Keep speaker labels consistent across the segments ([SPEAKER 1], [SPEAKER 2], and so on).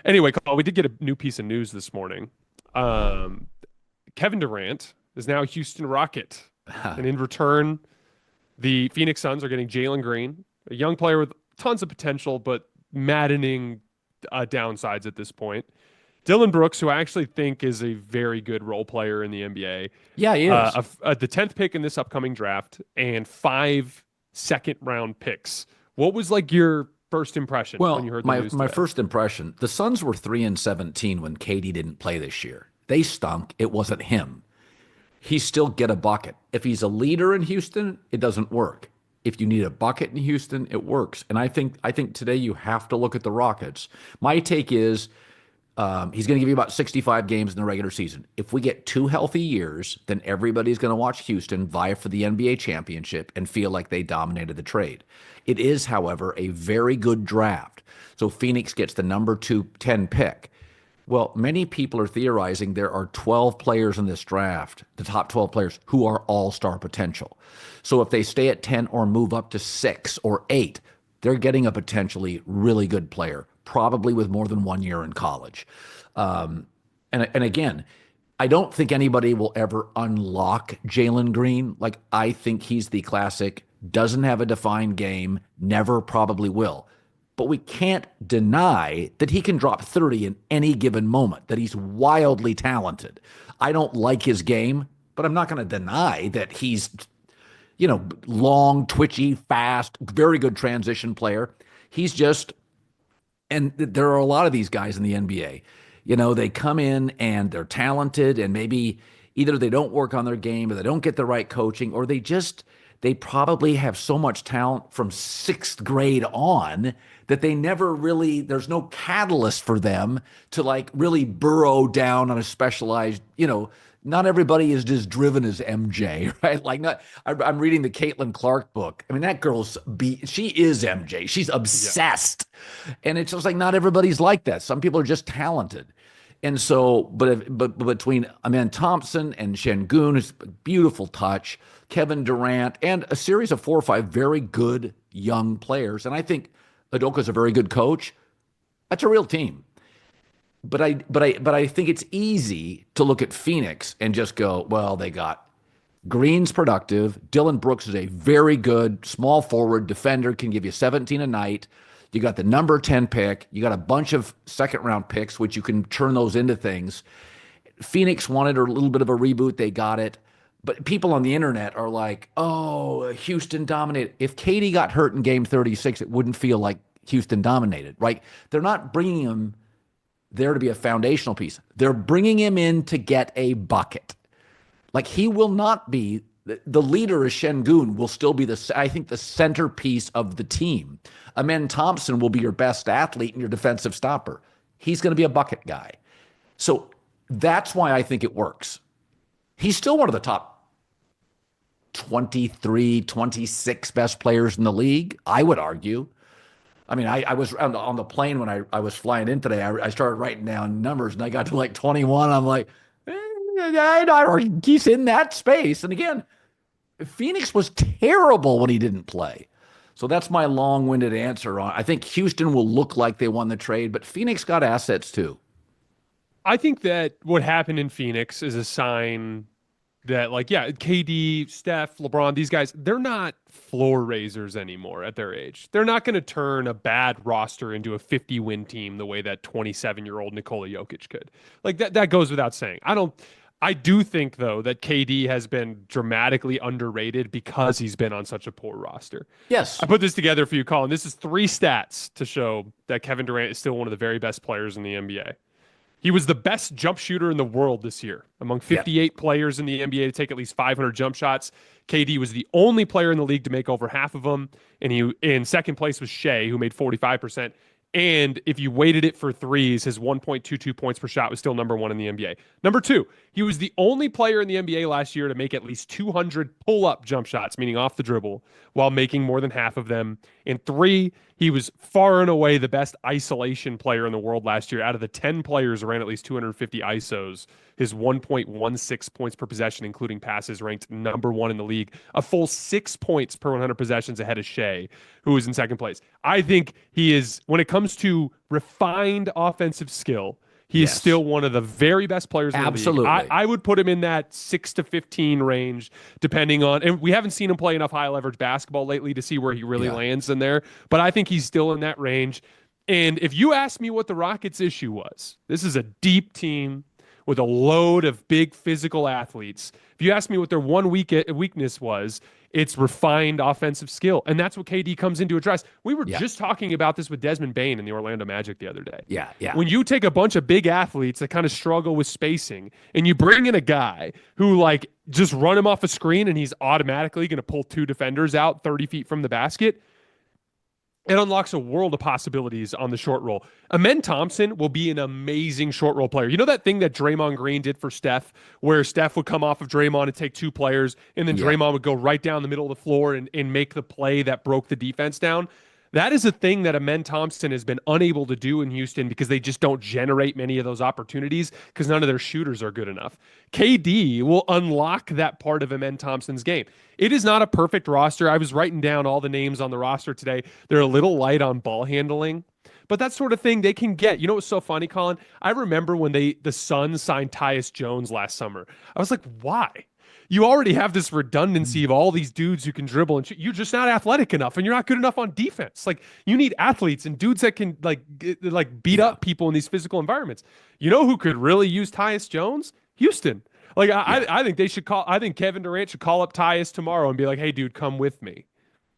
[SPEAKER 1] Anyway, Colin, we did get a new piece of news this morning. Um, Kevin Durant is now a Houston Rocket, and in return, the Phoenix Suns are getting Jalen Green, a young player with tons of potential, but maddening downsides at this point. Dillon Brooks, who I actually think is a very good role player in the NBA,
[SPEAKER 2] Yeah, he is.
[SPEAKER 1] the 10th pick in this upcoming draft, and 5 second-round picks. What was like your first impression when you
[SPEAKER 2] Well,
[SPEAKER 1] heard the news
[SPEAKER 2] my
[SPEAKER 1] today?
[SPEAKER 2] first impression, the Suns were 3-17 when KD didn't play this year. They stunk. It wasn't him. He still get a bucket. If he's a leader in Houston, it doesn't work. If you need a bucket in Houston, it works. And I think today you have to look at the Rockets. My take is he's going to give you about 65 games in the regular season. If we get 2 healthy years, then everybody's going to watch Houston vie for the NBA championship and feel like they dominated the trade. It is, however, a very good draft. So Phoenix gets the number 210 pick. Well, many people are theorizing there are 12 players in this draft, the top 12 players, who are all-star potential. So if they stay at 10 or move up to 6 or 8, they're getting a potentially really good player, probably with more than 1 year in college. And again, I don't think anybody will ever unlock Jalen Green. Like, I think he's the classic, doesn't have a defined game, never probably will. But we can't deny that he can drop 30 in any given moment, that he's wildly talented. I don't like his game, but I'm not going to deny that he's, long, twitchy, fast, very good transition player. He's just, and there are a lot of these guys in the NBA. They come in and they're talented, and maybe either they don't work on their game or they don't get the right coaching, or they probably have so much talent from sixth grade on that they never really, there's no catalyst for them to like really burrow down on a specialized, not everybody is as driven as MJ, right? Like, not, I'm reading the Caitlin Clark book. I mean, that she is MJ. She's
[SPEAKER 1] Yeah.
[SPEAKER 2] obsessed. And it's just like, not everybody's like that. Some people are just talented. And so, but between Amen Thompson and Şengün, it's a beautiful touch, Kevin Durant, and a series of 4 or 5 very good young players. And I think Udoka's a very good coach. That's a real team. But I think it's easy to look at Phoenix and just go, well, they got Green's productive. Dillon Brooks is a very good small forward defender, can give you 17 a night. You got the number 10 pick. You got a bunch of second round picks, which you can turn those into things. Phoenix wanted a little bit of a reboot. They got it. But people on the internet are like, oh, Houston dominated. If Katie got hurt in game 36, it wouldn't feel like Houston dominated, right? They're not bringing him there to be a foundational piece. They're bringing him in to get a bucket. Like, he will not be the leader is Şengün will still be I think the centerpiece of the team. Amen Thompson will be your best athlete and your defensive stopper. He's going to be a bucket guy. So that's why I think it works. He's still one of the top 23, 26 best players in the league, I would argue. I mean, I was on the plane when I was flying in today. I started writing down numbers, and I got to like 21. I'm like, he's in that space. And again, Phoenix was terrible when he didn't play. So that's my long-winded answer on. I think Houston will look like they won the trade, but Phoenix got assets too.
[SPEAKER 1] I think that what happened in Phoenix is a sign that, like, yeah, KD, Steph, LeBron, these guys, they're not floor raisers anymore at their age. They're not going to turn a bad roster into a 50-win team the way that 27-year-old Nikola Jokic could. Like, that goes without saying. I do think, though, that KD has been dramatically underrated because he's been on such a poor roster.
[SPEAKER 2] Yes.
[SPEAKER 1] I put this together for you, Colin. This is 3 stats to show that Kevin Durant is still one of the very best players in the NBA. He was the best jump shooter in the world this year. Among
[SPEAKER 2] Yeah.
[SPEAKER 1] 58 players in the NBA to take at least 500 jump shots, KD was the only player in the league to make over half of them. And he in second place was Shea, who made 45%. And if you weighted it for threes, his 1.22 points per shot was still number 1 in the NBA. Number 2, he was the only player in the NBA last year to make at least 200 pull-up jump shots, meaning off the dribble, while making more than half of them. And 3, He was far and away the best isolation player in the world last year. Out of the 10 players who ran at least 250 ISOs, his 1.16 points per possession, including passes, ranked number one in the league, a full 6 points per 100 possessions ahead of Shea, who was in second place. I think he is, when it comes to refined offensive skill, he is
[SPEAKER 2] Yes,
[SPEAKER 1] still one of the very best players in the league.
[SPEAKER 2] absolutely.
[SPEAKER 1] I would put him in that 6 to 15 range, depending on, and we haven't seen him play enough high leverage basketball lately to see where he really
[SPEAKER 2] Yeah.
[SPEAKER 1] lands in there, but I think he's still in that range. And if you ask me what the Rockets' issue was, this is a deep team with a load of big physical athletes. If you ask me what their one weakness was, it's refined offensive skill. And that's what KD comes in to address. We were
[SPEAKER 2] Yeah.
[SPEAKER 1] just talking about this with Desmond Bane in the Orlando Magic the other day.
[SPEAKER 2] Yeah. Yeah.
[SPEAKER 1] When you take a bunch of big athletes that kind of struggle with spacing and you bring in a guy who like just run him off a screen and he's automatically going to pull two defenders out 30 feet from the basket, it unlocks a world of possibilities on the short roll. Amen Thompson will be an amazing short roll player. You know that thing that Draymond Green did for Steph, where Steph would come off of Draymond and take two players, and then
[SPEAKER 2] Yeah.
[SPEAKER 1] Draymond would go right down the middle of the floor and make the play that broke the defense down? That is a thing that Amen Thompson has been unable to do in Houston because they just don't generate many of those opportunities because none of their shooters are good enough. KD will unlock that part of Amen Thompson's game. It is not a perfect roster. I was writing down all the names on the roster today. They're a little light on ball handling, but that sort of thing they can get. You know what's so funny, Colin? I remember when the Suns signed Tyus Jones last summer. I was like, why? You already have this redundancy of all these dudes who can dribble and shoot. You're just not athletic enough and you're not good enough on defense. Like you need athletes and dudes that can like beat
[SPEAKER 2] Yeah.
[SPEAKER 1] up people in these physical environments. You know who could really use Tyus Jones? Houston. Like
[SPEAKER 2] Yeah.
[SPEAKER 1] I think they should call. I think Kevin Durant should call up Tyus tomorrow and be like, "Hey, dude, come with me."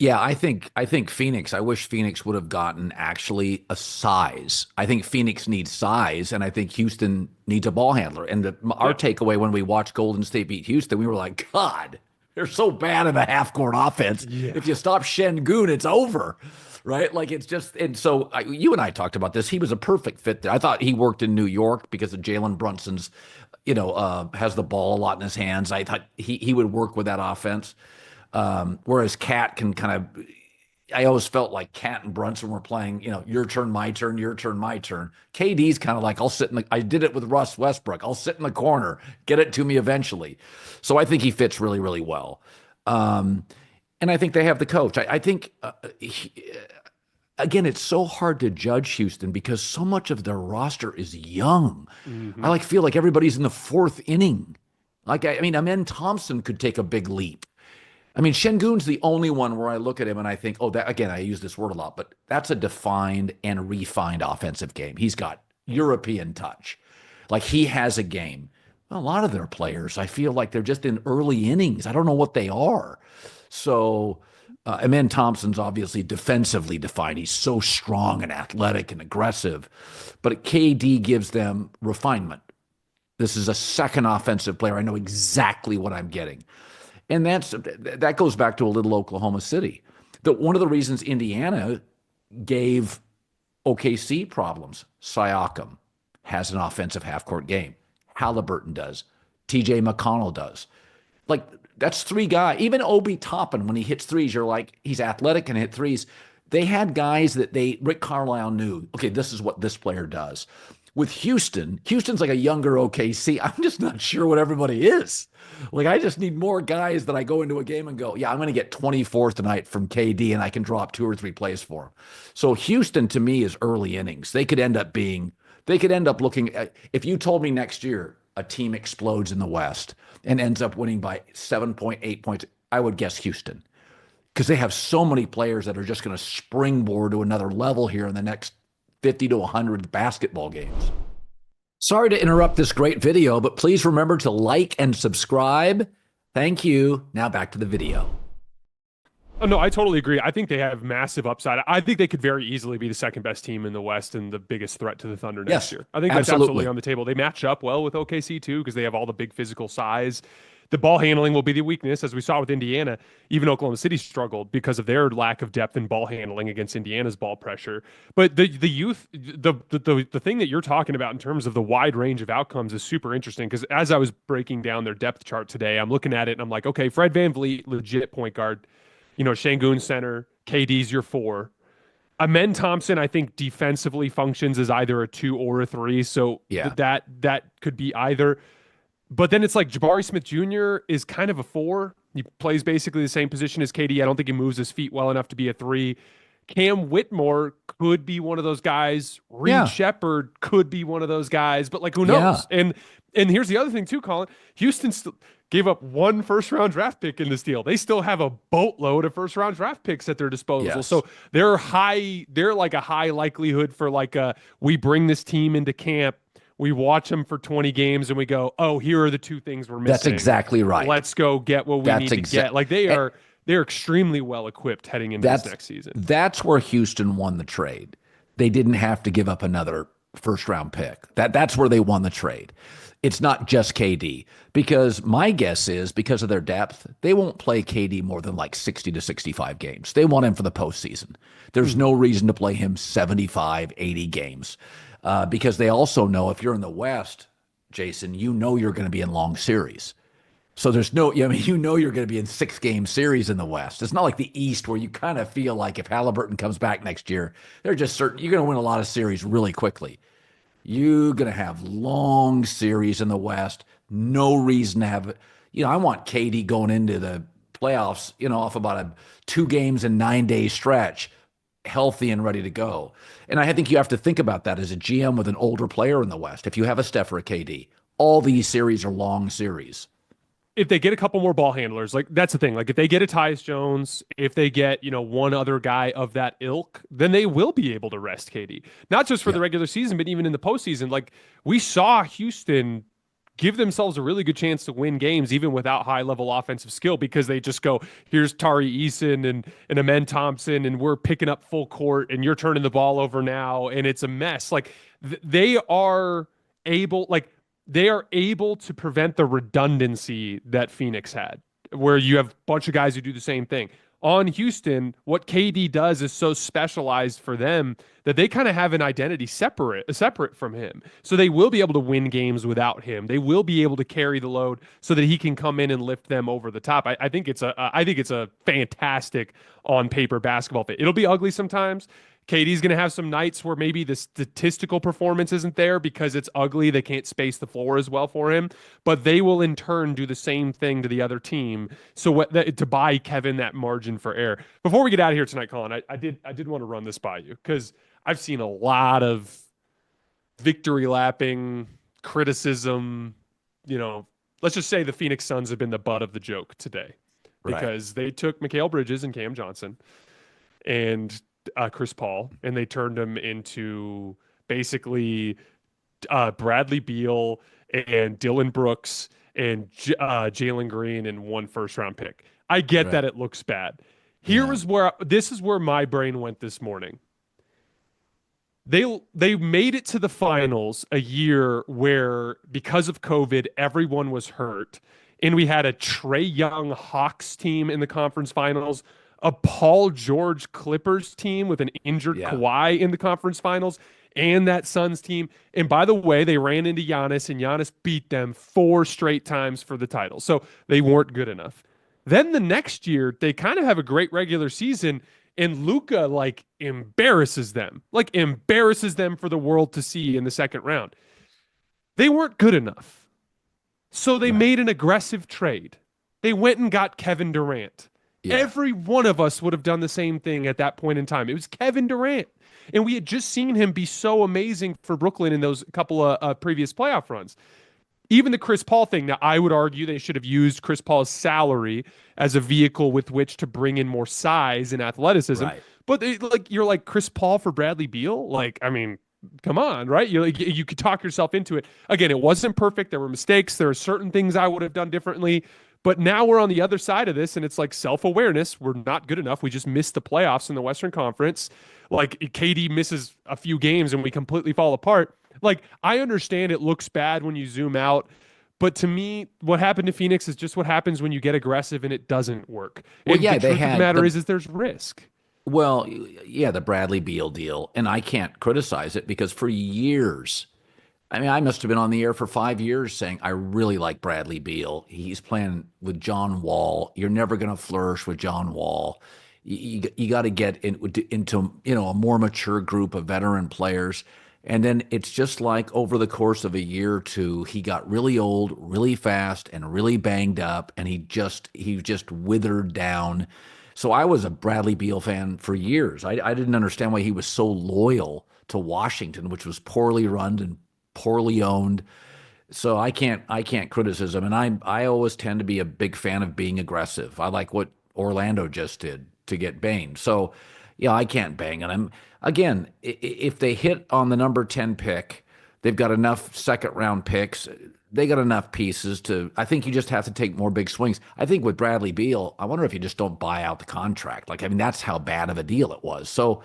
[SPEAKER 2] Yeah, I think Phoenix, I wish Phoenix would have gotten actually a size. I think Phoenix needs size, and I think Houston needs a ball handler. And our
[SPEAKER 1] Yeah.
[SPEAKER 2] takeaway when we watched Golden State beat Houston, we were like, God, they're so bad in the half court offense.
[SPEAKER 1] Yeah.
[SPEAKER 2] If you stop Şengün, it's over. Right? Like it's just, and so you and I talked about this. He was a perfect fit there. I thought he worked in New York because of Jalen Brunson's, has the ball a lot in his hands. I thought he would work with that offense. Whereas Cat can kind of, I always felt like Cat and Brunson were playing, your turn, my turn, your turn, my turn. KD's kind of like, I did it with Russ Westbrook. I'll sit in the corner, get it to me eventually. So I think he fits really, really well. And I think they have the coach. I think, again, it's so hard to judge Houston because so much of their roster is young.
[SPEAKER 1] Mm-hmm.
[SPEAKER 2] I feel like everybody's in the fourth inning. Amen Thompson could take a big leap. Şengün's the only one where I look at him and I think, oh, that again, I use this word a lot, but that's a defined and refined offensive game. He's got European touch. Like he has a game. A lot of their players, I feel like they're just in early innings. I don't know what they are. So, Amen Thompson's obviously defensively defined. He's so strong and athletic and aggressive, but KD gives them refinement. This is a second offensive player. I know exactly what I'm getting. And that goes back to a little Oklahoma City. One of the reasons Indiana gave OKC problems, Siakam has an offensive half-court game. Halliburton does. TJ McConnell does. Like, that's three guys. Even Obi Toppin, when he hits threes, you're like, he's athletic and hit threes. They had guys that Rick Carlisle knew, okay, this is what this player does. With Houston's like a younger OKC. I'm just not sure what everybody is. Like, I just need more guys that I go into a game and go, yeah, I'm going to get 24 tonight from KD and I can drop 2 or 3 plays for him. So Houston to me is early innings. They could end up looking at, if you told me next year a team explodes in the West and ends up winning by 7.8 points, I would guess Houston because they have so many players that are just going to springboard to another level here in the next 50 to 100 basketball games. Sorry to interrupt this great video, but please remember to like and subscribe. Thank you. Now back to the video.
[SPEAKER 1] Oh, no, I totally agree. I think they have massive upside. I think they could very easily be the second best team in the West and the biggest threat to the Thunder next year. I think that's absolutely on the table. They match up well with OKC too because they have all the big physical size. The ball handling will be the weakness, as we saw with Indiana. Even Oklahoma City struggled because of their lack of depth in ball handling against Indiana's ball pressure. But the youth, the thing that you're talking about in terms of the wide range of outcomes is super interesting because as I was breaking down their depth chart today, I'm looking at it and I'm like, okay, Fred VanVleet, legit point guard. Şengün center, KD's your 4. Amen Thompson, I think defensively functions as either a 2 or a 3. So
[SPEAKER 2] Yeah.
[SPEAKER 1] that could be either. But then it's like Jabari Smith Jr. is kind of a 4. He plays basically the same position as KD. I don't think he moves his feet well enough to be a 3. Cam Whitmore could be one of those guys. Reed
[SPEAKER 2] Yeah.
[SPEAKER 1] Shepard could be one of those guys, but like who
[SPEAKER 2] Yeah.
[SPEAKER 1] knows? And here's the other thing too, Colin. Houston gave up 1 first-round draft pick in this deal. They still have a boatload of first-round draft picks at their disposal.
[SPEAKER 2] Yes.
[SPEAKER 1] So they're like a high likelihood for like a we bring this team into camp, we watch them for 20 games, and we go, oh, here are the 2 things we're
[SPEAKER 2] That's
[SPEAKER 1] missing.
[SPEAKER 2] exactly right.
[SPEAKER 1] Let's go get what we
[SPEAKER 2] That's
[SPEAKER 1] need to get. Like they're extremely well equipped heading into this next season.
[SPEAKER 2] That's where Houston won the trade. They didn't have to give up another first round pick. That's where they won the trade. It's not just KD, because my guess is because of their depth, they won't play KD more than like 60 to 65 games. They want him for the postseason. There's no reason to play him 75, 80 games, because they also know if you're in the West, Jason, you know you're going to be in long series. So there's no, I mean, you know you're going to be in 6-game series in the West. It's not like the East where you kind of feel like if Halliburton comes back next year, they're just certain you're going to win a lot of series really quickly. You're going to have long series in the West. No reason to have, I want KD going into the playoffs, off about a 2 games and 9-day stretch, healthy and ready to go. And I think you have to think about that as a GM with an older player in the West. If you have a Steph or a KD, all these series are long series.
[SPEAKER 1] If they get a couple more ball handlers, like that's the thing. Like if they get a Tyus Jones, if they get, one other guy of that ilk, then they will be able to rest KD. Not just for the regular season, but even in the postseason. Like we saw Houston give themselves a really good chance to win games, even without high level offensive skill, because they just go, here's Tari Eason and Amen Thompson, and we're picking up full court, and you're turning the ball over now, and it's a mess. Like they are able, to prevent the redundancy that Phoenix had, where you have a bunch of guys who do the same thing. On Houston, what KD does is so specialized for them that they kind of have an identity separate from him. So they will be able to win games without him. They will be able to carry the load so that he can come in and lift them over the top. I think it's a fantastic on paper basketball fit. It'll be ugly sometimes. KD's going to have some nights where maybe the statistical performance isn't there because it's ugly. They can't space the floor as well for him, but they will in turn do the same thing to the other team. So to buy Kevin that margin for error. Before we get out of here tonight, Colin, I did want to run this by you because I've seen a lot of victory lapping criticism. Let's just say the Phoenix Suns have been the butt of the joke today because they took Mikal Bridges and Cam Johnson and Chris Paul, and they turned him into basically Bradley Beal and Dillon Brooks and Jalen Green and 1 first-round pick. I get that it looks bad. This is where my brain went this morning. They made it to the finals a year where, because of COVID, everyone was hurt, and we had a Trae Young Hawks team in the conference finals, a Paul George Clippers team with an injured Kawhi in the conference finals, and that Suns team. And by the way, they ran into Giannis, and Giannis beat them 4 straight times for the title. So they weren't good enough. Then the next year, they kind of have a great regular season, and Luka embarrasses them for the world to see in the second round. They weren't good enough. So they made an aggressive trade. They went and got Kevin Durant. Yeah. Every one of us would have done the same thing at that point in time. It was Kevin Durant. And we had just seen him be so amazing for Brooklyn in those couple of previous playoff runs. Even the Chris Paul thing, now I would argue they should have used Chris Paul's salary as a vehicle with which to bring in more size and athleticism. Right. But you're like Chris Paul for Bradley Beal? Come on, right? You could talk yourself into it. Again, it wasn't perfect. There were mistakes. There are certain things I would have done differently. But now we're on the other side of this, and it's like self-awareness. We're not good enough. We just missed the playoffs in the Western Conference. Like KD misses a few games, and we completely fall apart. Like, I understand it looks bad when you zoom out, but to me, what happened to Phoenix is just what happens when you get aggressive and it doesn't work.
[SPEAKER 2] Well,
[SPEAKER 1] the truth of the matter is there's risk.
[SPEAKER 2] Well, yeah, the Bradley Beal deal, and I can't criticize it because for years, I must have been on the air for 5 years saying, I really like Bradley Beal. He's playing with John Wall. You're never going to flourish with John Wall. You got to get into a more mature group of veteran players. And then it's just like over the course of a year or two, he got really old, really fast, and really banged up, and he just withered down. So I was a Bradley Beal fan for years. I didn't understand why he was so loyal to Washington, which was poorly run and poorly owned. So I can't criticize him, and I always tend to be a big fan of being aggressive. I like what Orlando just did to get Bane. So yeah, I can't bang on him. Again, if they hit on the number 10 pick, they've got enough second round picks. They got enough pieces to. I think you just have to take more big swings. I think with Bradley Beal, I wonder if you just don't buy out the contract. Like, I mean, that's how bad of a deal it was. So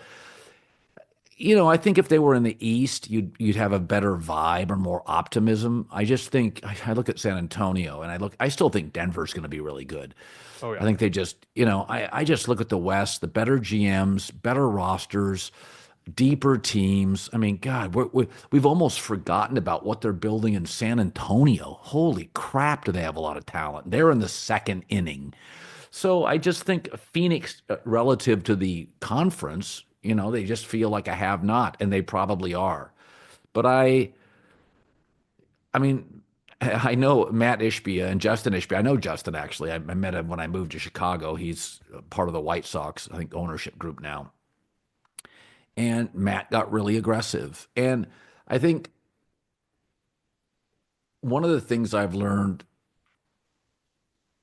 [SPEAKER 2] I think if they were in the East, you'd have a better vibe or more optimism. I just think I look at San Antonio and I still think Denver's going to be really good.
[SPEAKER 1] Oh
[SPEAKER 2] I
[SPEAKER 1] yeah.
[SPEAKER 2] think they just, I just look at the West, the better GMs, better rosters, deeper teams. I mean, God, we've almost forgotten about what they're building in San Antonio. Holy crap, do they have a lot of talent? They're in the second inning. So I just think Phoenix, relative to the conference, they just feel like a have not, and they probably are. But I mean, I know Matt Ishbia and Justin Ishbia. I know Justin actually. I met him when I moved to Chicago. He's part of the White Sox, I think, ownership group now. And Matt got really aggressive. And I think one of the things I've learned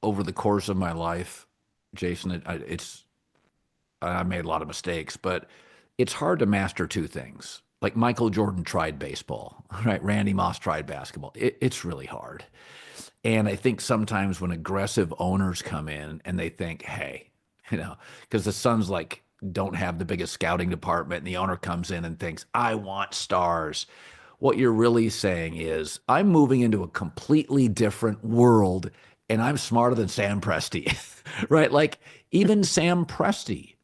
[SPEAKER 2] over the course of my life, Jason, I made a lot of mistakes, but it's hard to master two things. Like Michael Jordan tried baseball, right? Randy Moss tried basketball. It's really hard. And I think sometimes when aggressive owners come in and they think, hey, because the Suns like don't have the biggest scouting department, and the owner comes in and thinks, I want stars. What you're really saying is, I'm moving into a completely different world and I'm smarter than Sam Presti, right? Like even Sam Presti,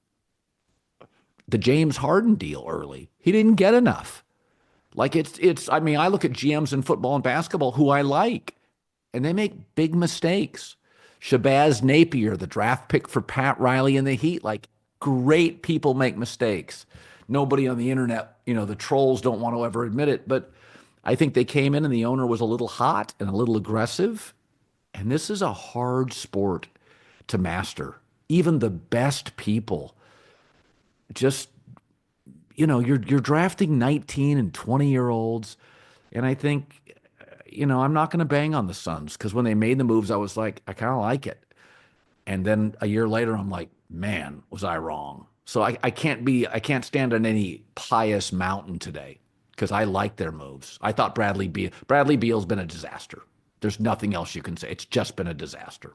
[SPEAKER 2] the James Harden deal early, he didn't get enough. Like I mean, I look at GMs in football and basketball who I like, and they make big mistakes. Shabazz Napier, the draft pick for Pat Riley in the Heat, like great people make mistakes. Nobody on the internet, the trolls don't want to ever admit it, but I think they came in and the owner was a little hot and a little aggressive. And this is a hard sport to master. Even the best people just, you're drafting 19 and 20-year-olds. And I think, I'm not going to bang on the Suns because when they made the moves, I was like, I kind of like it. And then a year later, I'm like, man, was I wrong? So I can't stand on any pious mountain today because I like their moves. I thought Bradley Beal's been a disaster. There's nothing else you can say. It's just been a disaster.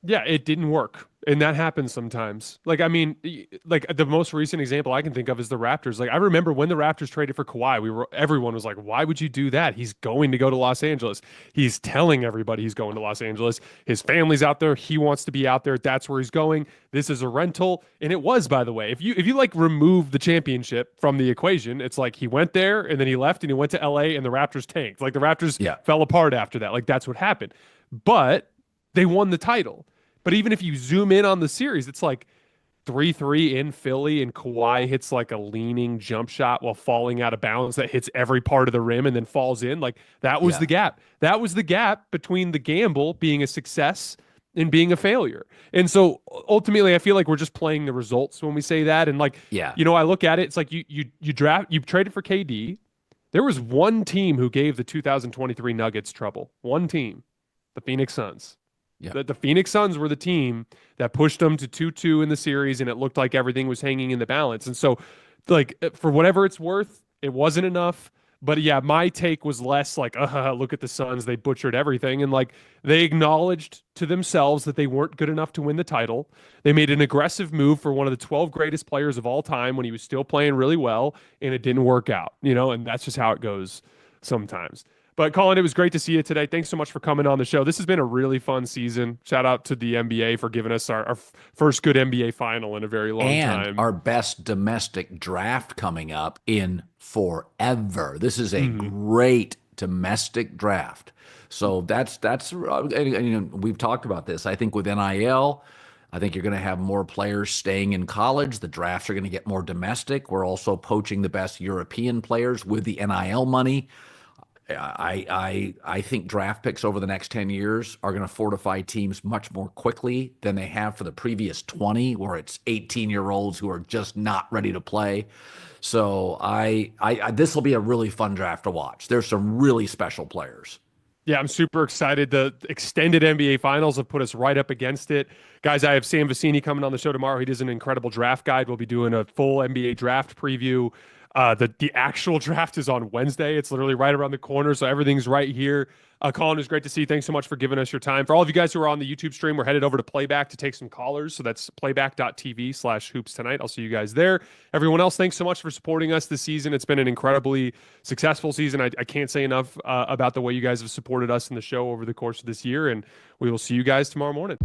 [SPEAKER 1] Yeah, it didn't work. And that happens sometimes. Like, I mean, like the most recent example I can think of is the Raptors. Like, I remember when the Raptors traded for Kawhi, everyone was like, why would you do that? He's going to go to Los Angeles. He's telling everybody he's going to Los Angeles. His family's out there. He wants to be out there. That's where he's going. This is a rental. And it was, by the way, if you like remove the championship from the equation, it's like he went there and then he left and he went to LA and the Raptors tanked. Like the Raptors
[SPEAKER 2] Yeah.
[SPEAKER 1] fell apart after that. Like that's what happened. But they won the title. But even if you zoom in on the series, it's like 3-3 in Philly, and Kawhi hits like a leaning jump shot while falling out of bounds that hits every part of the rim and then falls in. Like that was
[SPEAKER 2] Yeah.
[SPEAKER 1] the gap. That was the gap between the gamble being a success and being a failure. And so ultimately, I feel like we're just playing the results when we say that. And like,
[SPEAKER 2] Yeah.
[SPEAKER 1] I look at it, it's like you traded for KD. There was one team who gave the 2023 Nuggets trouble. One team, the Phoenix Suns.
[SPEAKER 2] Yeah.
[SPEAKER 1] The Phoenix Suns were the team that pushed them to 2-2 in the series, and it looked like everything was hanging in the balance. And so, like, for whatever it's worth, it wasn't enough. But yeah, my take was less like, look at the Suns. They butchered everything. And like, they acknowledged to themselves that they weren't good enough to win the title. They made an aggressive move for one of the 12 greatest players of all time when he was still playing really well, and it didn't work out, and that's just how it goes sometimes. But Colin, it was great to see you today. Thanks so much for coming on the show. This has been a really fun season. Shout out to the NBA for giving us our first good NBA final in a very long
[SPEAKER 2] And
[SPEAKER 1] time.
[SPEAKER 2] our best domestic draft coming up in forever. This is a
[SPEAKER 1] Mhm.
[SPEAKER 2] great domestic draft. So that's we've talked about this. I think with NIL, I think you're going to have more players staying in college. The drafts are going to get more domestic. We're also poaching the best European players with the NIL money. I think draft picks over the next 10 years are going to fortify teams much more quickly than they have for the previous 20, where it's 18-year-olds who are just not ready to play. So this will be a really fun draft to watch. There's some really special players.
[SPEAKER 1] Yeah, I'm super excited. The extended NBA Finals have put us right up against it. Guys, I have Sam Vecini coming on the show tomorrow. He does an incredible draft guide. We'll be doing a full NBA draft preview. The actual draft is on Wednesday. It's literally right around the corner, so everything's right here. Colin, it was great to see you. Thanks so much for giving us your time. For all of you guys who are on the YouTube stream, we're headed over to Playback to take some callers. So that's playback.tv/hoops tonight. I'll see you guys there. Everyone else, thanks so much for supporting us this season. It's been an incredibly successful season. I can't say enough about the way you guys have supported us in the show over the course of this year, and we will see you guys tomorrow morning.